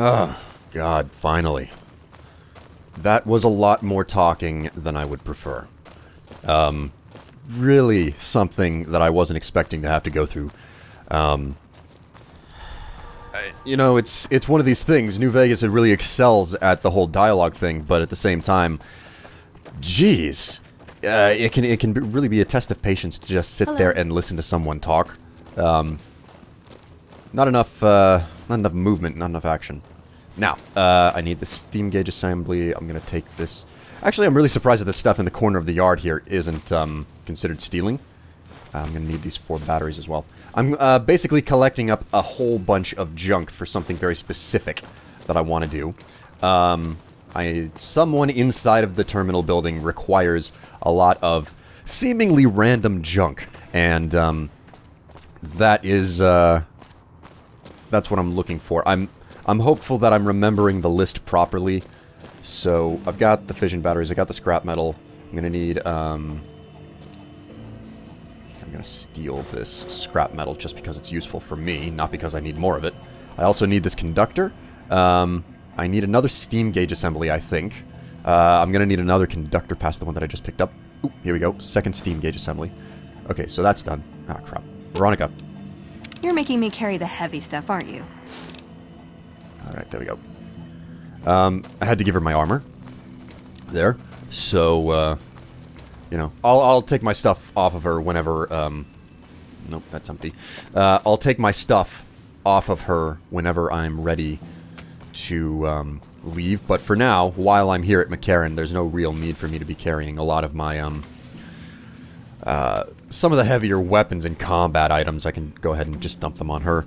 Oh, God, finally. That was a lot more talking than I would prefer. Really something that I wasn't expecting to have to go through. You know, it's one of these things. New Vegas, it really excels at the whole dialogue thing, but at the same time, jeez, it can really be a test of patience to just sit there and listen to someone talk. Not enough movement, not enough action. Now, I need the steam gauge assembly. I'm gonna take this. Actually, I'm really surprised that this stuff in the corner of the yard here isn't considered stealing. I'm gonna need these 4 batteries as well. I'm basically collecting up a whole bunch of junk for something very specific that I want to do. Someone inside of the terminal building requires a lot of seemingly random junk, and that is that's what I'm looking for. I'm hopeful that I'm remembering the list properly. So I've got the fission batteries, I got the scrap metal. I'm gonna need I'm gonna steal this scrap metal just because it's useful for me, not because I need more of it. I also need this conductor. I need another steam gauge assembly, I think. I'm gonna need another conductor past the one that I just picked up. Ooh, here we go. Second steam gauge assembly. Okay, so that's done. Ah, crap. Veronica. You're making me carry the heavy stuff, aren't you? Alright, there we go. I had to give her my armor. There. So, you know, I'll take my stuff off of her whenever, nope, that's empty. I'll take my stuff off of her whenever I'm ready to, leave. But for now, while I'm here at McCarran, there's no real need for me to be carrying a lot of my, some of the heavier weapons and combat items. I can go ahead and just dump them on her.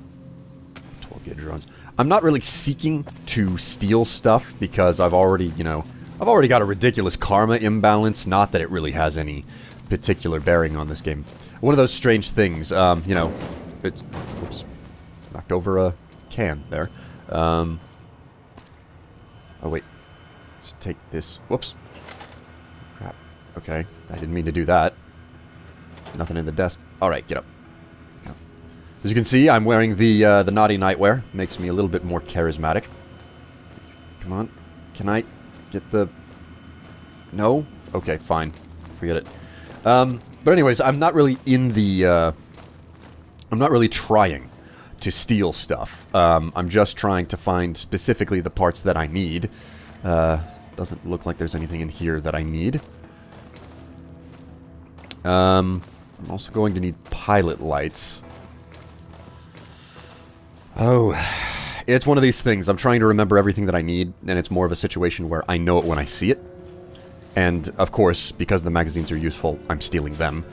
12 gauge drones. I'm not really seeking to steal stuff because I've already, you know, I've already got a ridiculous karma imbalance. Not that it really has any particular bearing on this game. One of those strange things, you know, it's, whoops, knocked over a can there. Oh wait, let's take this, whoops. Crap, okay, I didn't mean to do that. Nothing in the desk. Alright, get up. As you can see, I'm wearing the naughty nightwear. Makes me a little bit more charismatic. Come on. Can I get the... No? Okay, fine. Forget it. But anyways, I'm not really in the... I'm not really trying to steal stuff. I'm just trying to find specifically the parts that I need. Doesn't look like there's anything in here that I need. I'm also going to need pilot lights. Oh, it's one of these things. I'm trying to remember everything that I need, and it's more of a situation where I know it when I see it. And, of course, because the magazines are useful, I'm stealing them.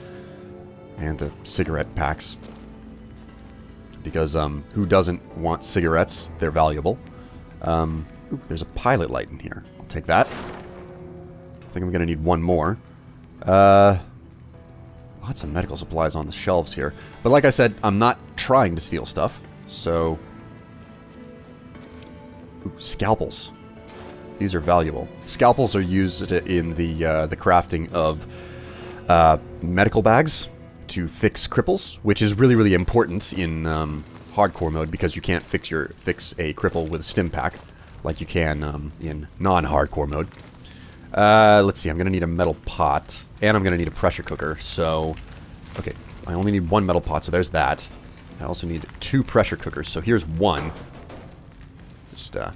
And the cigarette packs. Because, who doesn't want cigarettes? They're valuable. Ooh, there's a pilot light in here. I'll take that. I think I'm gonna need one more. Lots of medical supplies on the shelves here. But like I said, I'm not trying to steal stuff. So, ooh, scalpels. These are valuable. Scalpels are used in the crafting of medical bags to fix cripples, which is really, really important in hardcore mode because you can't fix a cripple with a stim pack like you can in non-hardcore mode. Let's see. I'm gonna need a metal pot, and I'm gonna need a pressure cooker. So, okay, I only need one metal pot, so there's that. I also need 2 pressure cookers, so here's one. Just, there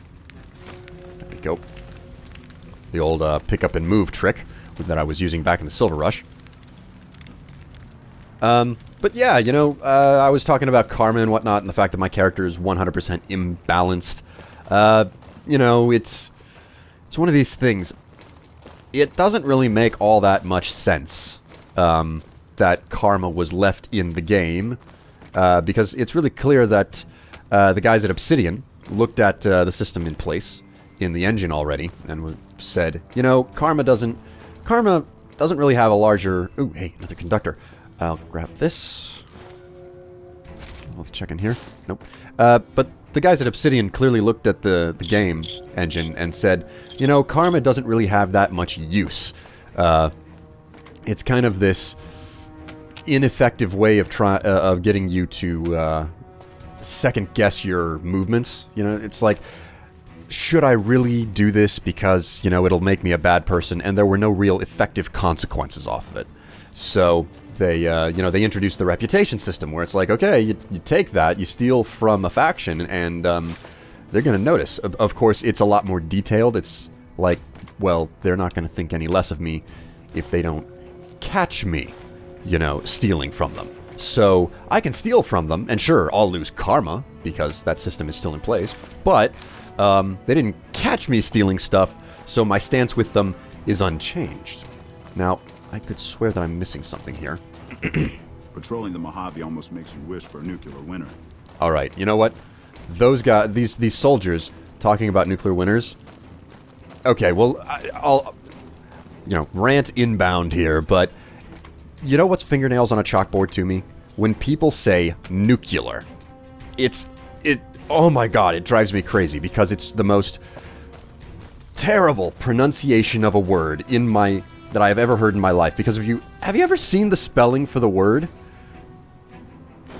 we go. The old pick up and move trick that I was using back in the Silver Rush. But yeah, you know, I was talking about karma and whatnot, and the fact that my character is 100% imbalanced. You know, it's one of these things. It doesn't really make all that much sense that karma was left in the game. Because it's really clear that the guys at Obsidian looked at the system in place in the engine already and said, you know, karma doesn't really have a larger... Ooh, hey, another conductor. I'll grab this. I'll check in here. Nope. But the guys at Obsidian clearly looked at the game engine and said, you know, karma doesn't really have that much use. It's kind of this ineffective way of getting you to second guess your movements. You know, it's like should I really do this because, you know, it'll make me a bad person, and there were no real effective consequences off of it. So they, you know, they introduced the reputation system where it's like, okay, you take that, you steal from a faction, and they're going to notice. Of course, it's a lot more detailed. It's like, well, they're not going to think any less of me if they don't catch me, you know, stealing from them. So I can steal from them, and sure, I'll lose karma, because that system is still in place, but they didn't catch me stealing stuff, so my stance with them is unchanged. Now, I could swear that I'm missing something here. Patrolling the Mojave almost makes you wish for a nuclear winter. Alright, you know what? Those guys, these soldiers, talking about nuclear winners. Okay, well, I'll, you know, rant inbound here, but you know what's fingernails on a chalkboard to me? When people say nuclear. Oh my god, it drives me crazy because it's the most terrible pronunciation of a word that I have ever heard in my life. Because have you ever seen the spelling for the word?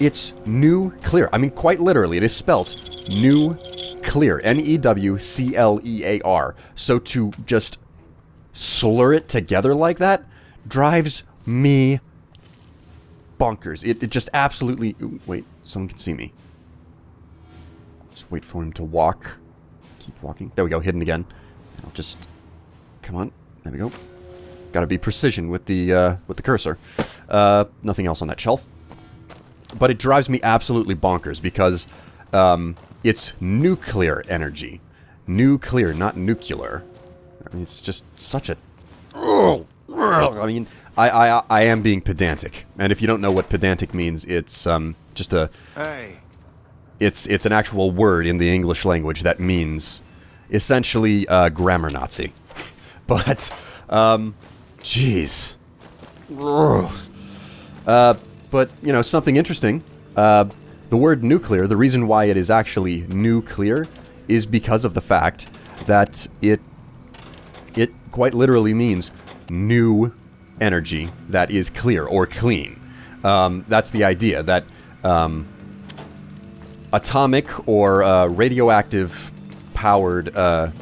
It's nuclear. I mean, quite literally, it is spelled nuclear. N-E-W-C-L-E-A-R. So to just slur it together like that drives me bonkers. It just absolutely... Ooh, wait, someone can see me. Just wait for him to walk. Keep walking. There we go, hidden again. I'll just... Come on. There we go. Gotta be precision with the cursor. Nothing else on that shelf. But it drives me absolutely bonkers because it's nuclear energy. Nuclear, not nuclear. I mean, it's just such a... I mean, I am being pedantic. And if you don't know what pedantic means, it's just a... Hey. It's an actual word in the English language that means essentially grammar Nazi. But, jeez. But, you know, something interesting. The word nuclear, the reason why it is actually nuclear is because of the fact that it quite literally means new energy that is clear or clean. That's the idea, that atomic or radioactive powered, I'm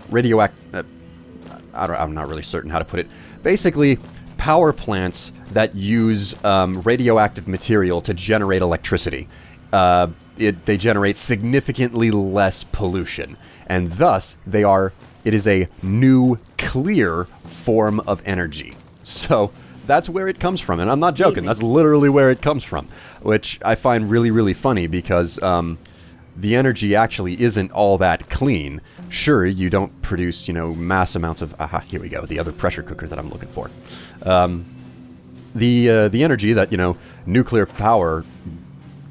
not really certain how to put it. Basically, power plants that use radioactive material to generate electricity. They generate significantly less pollution, and thus it is a nuclear form of energy. So that's where it comes from, and I'm not joking. That's literally where it comes from, which I find really, really funny because the energy actually isn't all that clean. Sure, you don't produce, you know, mass amounts of... Aha, here we go, the other pressure cooker that I'm looking for. The energy that, you know, nuclear power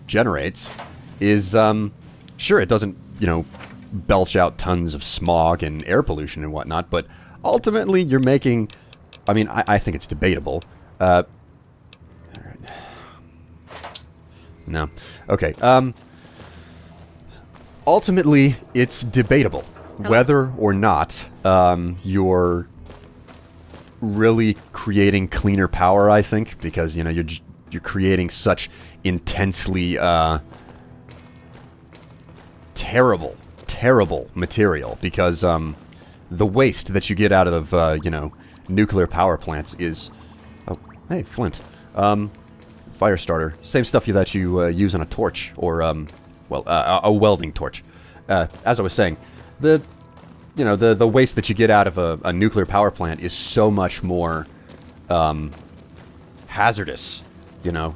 generates is, sure, it doesn't, you know, belch out tons of smog and air pollution and whatnot, but ultimately you're making... I mean, I think it's debatable. No. Okay, ultimately, it's debatable whether or not you're really creating cleaner power, I think, because, you know, you're creating such intensely terrible material, because the waste that you get out of, you know, nuclear power plants is... Oh, hey, flint. Fire starter. Same stuff that you use on a torch, or, well, a welding torch. As I was saying, the waste that you get out of a nuclear power plant is so much more hazardous. You know,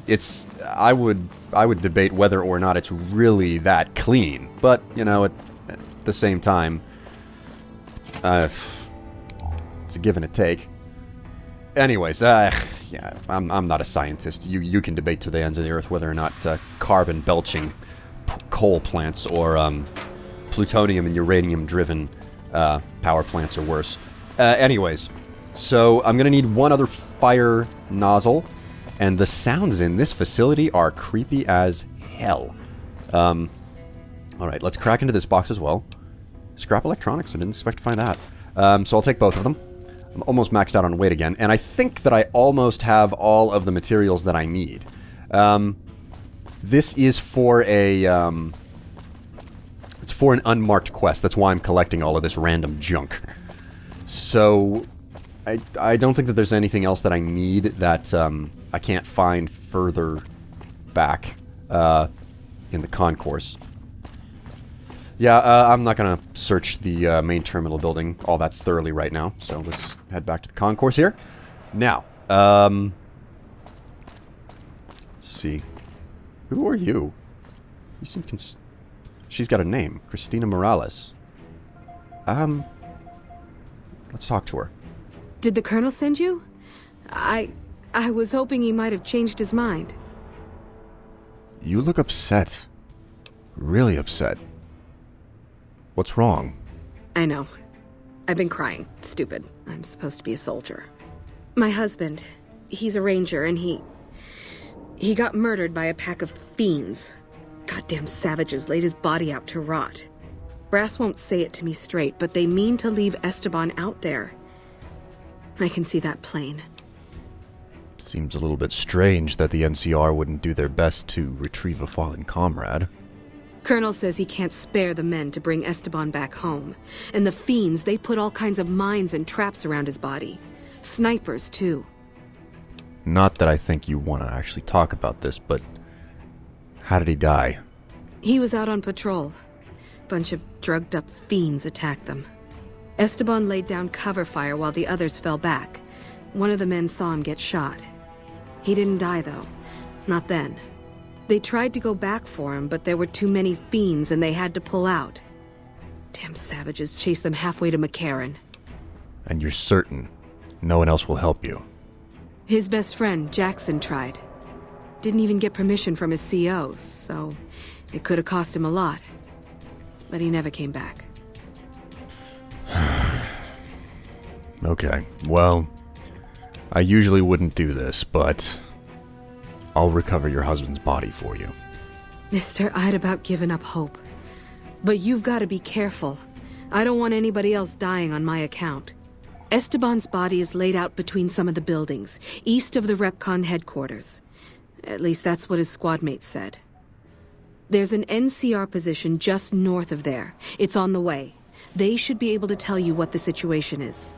I would debate whether or not it's really that clean, but, you know, at the same time, it's a give and a take. Anyways, yeah, I'm not a scientist. You can debate to the ends of the earth whether or not carbon belching coal plants or plutonium and uranium driven power plants are worse. Anyways, so I'm gonna need one other fire nozzle, and the sounds in this facility are creepy as hell. Alright, let's crack into this box as well. Scrap electronics, I didn't expect to find that. So I'll take both of them. I'm almost maxed out on weight again, and I think that I almost have all of the materials that I need. This is for a It's for an unmarked quest. That's why I'm collecting all of this random junk. So, I don't think that there's anything else that I need that I can't find further back in the concourse. Yeah, I'm not going to search the main terminal building all that thoroughly right now. So let's head back to the concourse here. Now, let's see. Who are you? You seem she's got a name. Christina Morales. Let's talk to her. Did the Colonel send you? I was hoping he might have changed his mind. You look upset. Really upset. What's wrong? I know. I've been crying. Stupid. I'm supposed to be a soldier. My husband, he's a ranger, and he got murdered by a pack of fiends. Goddamn savages laid his body out to rot. Brass won't say it to me straight, but they mean to leave Esteban out there. I can see that plain. Seems a little bit strange that the NCR wouldn't do their best to retrieve a fallen comrade. Colonel says he can't spare the men to bring Esteban back home. And the fiends, they put all kinds of mines and traps around his body. Snipers, too. Not that I think you want to actually talk about this, but how did he die? He was out on patrol. Bunch of drugged-up fiends attacked them. Esteban laid down cover fire while the others fell back. One of the men saw him get shot. He didn't die, though. Not then. They tried to go back for him, but there were too many fiends and they had to pull out. Damn savages chased them halfway to McCarran. And you're certain no one else will help you? His best friend, Jackson, tried. Didn't even get permission from his CO, so it could have cost him a lot. But he never came back. Okay, well, I usually wouldn't do this, but I'll recover your husband's body for you. Mister, I'd about given up hope. But you've got to be careful. I don't want anybody else dying on my account. Esteban's body is laid out between some of the buildings, east of the RepCon headquarters. At least that's what his squad mates said. There's an NCR position just north of there. It's on the way. They should be able to tell you what the situation is.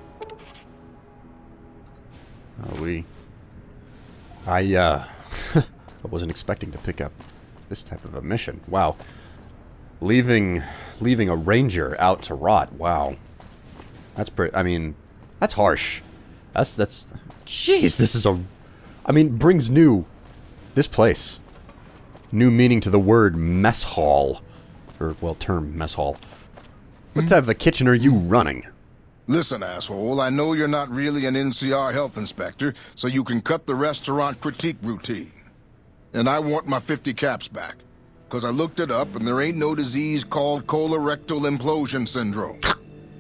I wasn't expecting to pick up this type of a mission. Wow. Leaving a ranger out to rot. Wow. That's pretty, I mean, that's harsh. That's, jeez, this is brings this place. New meaning to the word mess hall. Or, well, term mess hall. What type of a kitchen are you running? Listen, asshole, I know you're not really an NCR health inspector, so you can cut the restaurant critique routine. And I want my 50 caps back. Because I looked it up, and there ain't no disease called colorectal implosion syndrome.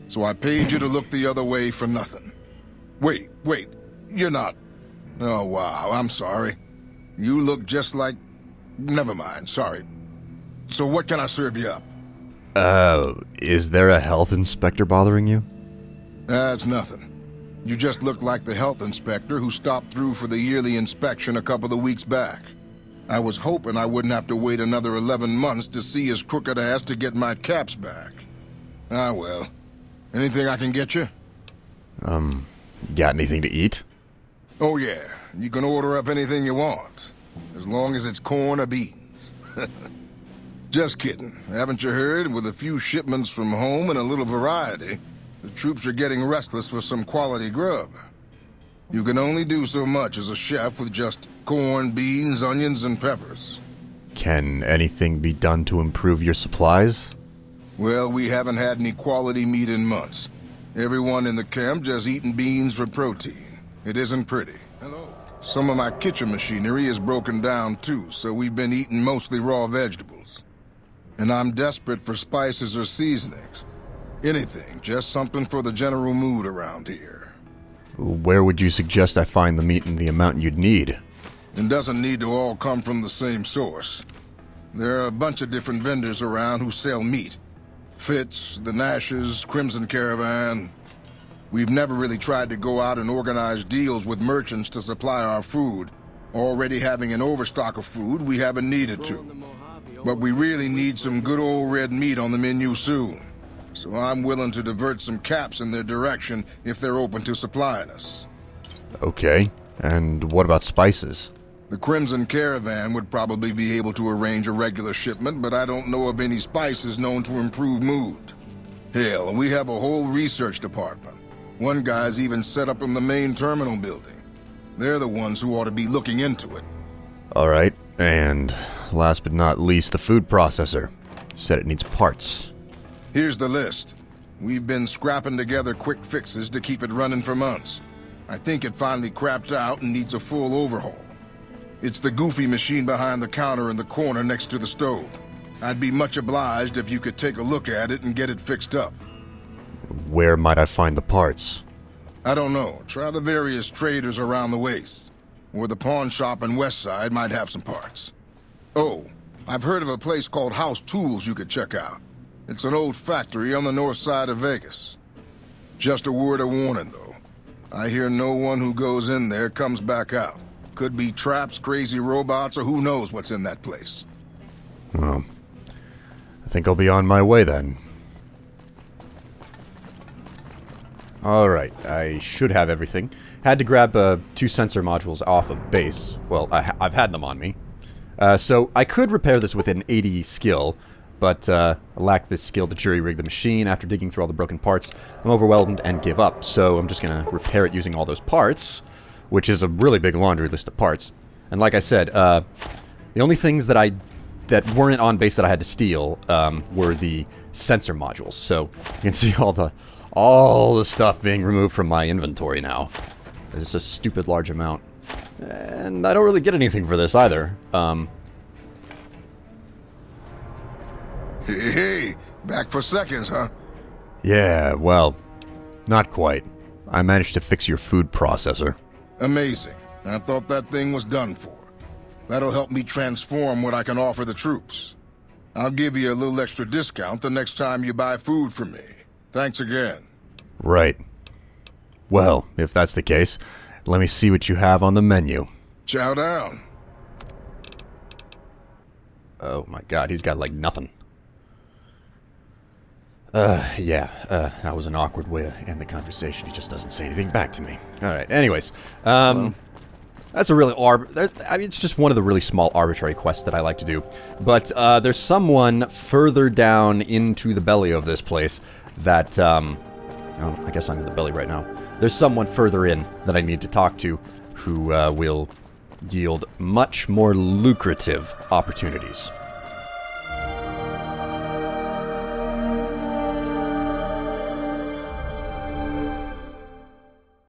So I paid you to look the other way for nothing. Wait, you're not... Oh, wow, I'm sorry. You look just like... Never mind, sorry. So what can I serve you up? Is there a health inspector bothering you? That's nothing. You just look like the health inspector who stopped through for the yearly inspection a couple of weeks back. I was hoping I wouldn't have to wait another 11 months to see his crooked ass to get my caps back. Ah, well. Anything I can get you? Got anything to eat? Oh, yeah. You can order up anything you want. As long as it's corn or beans. Just kidding. Haven't you heard? With a few shipments from home and a little variety, the troops are getting restless for some quality grub. You can only do so much as a chef with just corn, beans, onions, and peppers. Can anything be done to improve your supplies? Well, we haven't had any quality meat in months. Everyone in the camp just eating beans for protein. It isn't pretty. Hello. Some of my kitchen machinery is broken down too, so we've been eating mostly raw vegetables. And I'm desperate for spices or seasonings. Anything, just something for the general mood around here. Where would you suggest I find the meat in the amount you'd need? It doesn't need to all come from the same source. There are a bunch of different vendors around who sell meat. Fitz, the Nashes, Crimson Caravan. We've never really tried to go out and organize deals with merchants to supply our food. Already having an overstock of food, we haven't needed to. But we really need some good old red meat on the menu soon. So I'm willing to divert some caps in their direction if they're open to supplying us. Okay. And what about spices? The Crimson Caravan would probably be able to arrange a regular shipment, but I don't know of any spices known to improve mood. Hell, we have a whole research department. One guy's even set up in the main terminal building. They're the ones who ought to be looking into it. Alright, and last but not least, the food processor. Said it needs parts. Here's the list. We've been scrapping together quick fixes to keep it running for months. I think it finally crapped out and needs a full overhaul. It's the goofy machine behind the counter in the corner next to the stove. I'd be much obliged if you could take a look at it and get it fixed up. Where might I find the parts? I don't know. Try the various traders around the waste. Or the pawn shop in Westside might have some parts. Oh, I've heard of a place called House Tools you could check out. It's an old factory on the north side of Vegas. Just a word of warning, though. I hear no one who goes in there comes back out. Could be traps, crazy robots, or who knows what's in that place. Well, I think I'll be on my way then. Alright, I should have everything. Had to grab 2 sensor modules off of base. Well, I've had them on me. So I could repair this with an 80 skill, but I lack this skill to jury-rig the machine. After digging through all the broken parts, I'm overwhelmed and give up. So I'm just going to repair it using all those parts, which is a really big laundry list of parts. And like I said, the only things that weren't on base that I had to steal were the sensor modules. So you can see all the stuff being removed from my inventory now. It's a stupid large amount. And I don't really get anything for this either. Hey, back for seconds, huh? Yeah, well, not quite. I managed to fix your food processor. Amazing. I thought that thing was done for. That'll help me transform what I can offer the troops. I'll give you a little extra discount the next time you buy food from me. Thanks again. Right. Well, if that's the case, let me see what you have on the menu. Chow down. Oh my god, he's got like nothing. That was an awkward way to end the conversation. He just doesn't say anything back to me. Alright, anyways. That's a really it's just one of the really small arbitrary quests that I like to do. But, there's someone further down into the belly of this place that, oh, I guess I'm in the belly right now. There's someone further in that I need to talk to who, will yield much more lucrative opportunities.